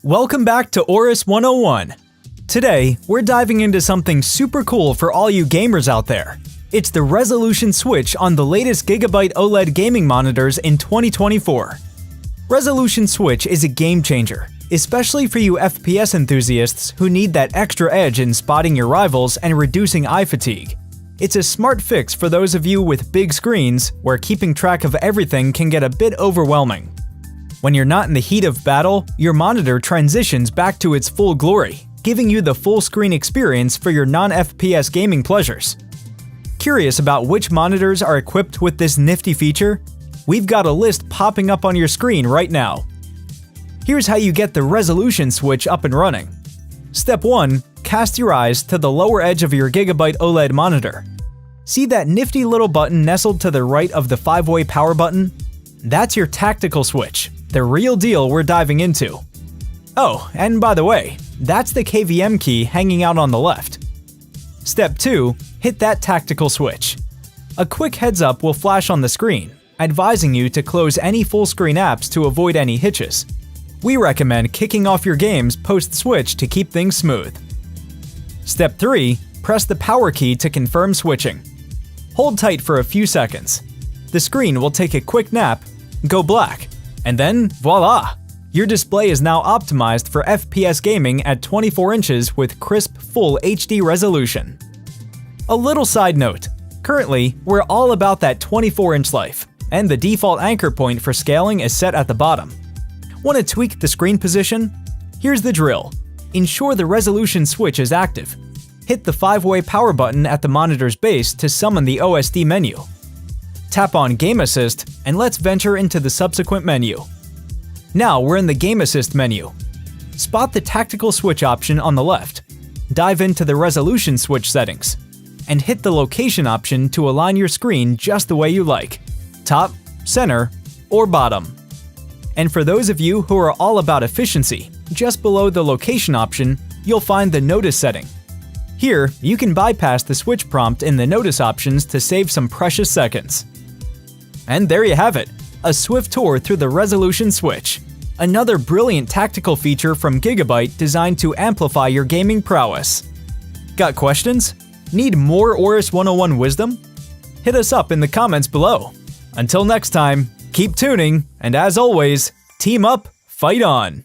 Welcome back to AORUS 101. Today, we're diving into something super cool for all you gamers out there. It's the resolution switch on the latest GIGABYTE OLED gaming monitors in 2024. Resolution switch is a game changer, especially for you FPS enthusiasts who need that extra edge in spotting your rivals and reducing eye fatigue. It's a smart fix for those of you with big screens where keeping track of everything can get a bit overwhelming. When you're not in the heat of battle, your monitor transitions back to its full glory, giving you the full screen experience for your non-FPS gaming pleasures. Curious about which monitors are equipped with this nifty feature? We've got a list popping up on your screen right now. Here's how you get the resolution switch up and running. Step 1. Cast your eyes to the lower edge of your GIGABYTE OLED monitor. See that nifty little button nestled to the right of the 5-way power button? That's your tactical switch, the real deal we're diving into. Oh, and by the way, that's the KVM key hanging out on the left. Step 2. Hit that tactical switch. A quick heads up will flash on the screen, advising you to close any full screen apps to avoid any hitches. We recommend kicking off your games post-switch to keep things smooth. Step 3. Press the power key to confirm switching. Hold tight for a few seconds. The screen will take a quick nap, go black, and then voila! Your display is now optimized for FPS gaming at 24 inches with crisp full HD resolution. A little side note, currently, we're all about that 24-inch life, and the default anchor point for scaling is set at the bottom. Want to tweak the screen position? Here's the drill. Ensure the resolution switch is active. Hit the 5-way power button at the monitor's base to summon the OSD menu. Tap on Game Assist, and let's venture into the subsequent menu. Now we're in the Game Assist menu. Spot the tactical switch option on the left. Dive into the resolution switch settings, and hit the location option to align your screen just the way you like: top, center, or bottom. And for those of you who are all about efficiency, just below the location option, you'll find the notice setting. Here, you can bypass the switch prompt in the notice options to save some precious seconds. And there you have it, a swift tour through the resolution switch. Another brilliant tactical feature from GIGABYTE designed to amplify your gaming prowess. Got questions? Need more AORUS 101 wisdom? Hit us up in the comments below. Until next time, keep tuning, and as always, team up, fight on!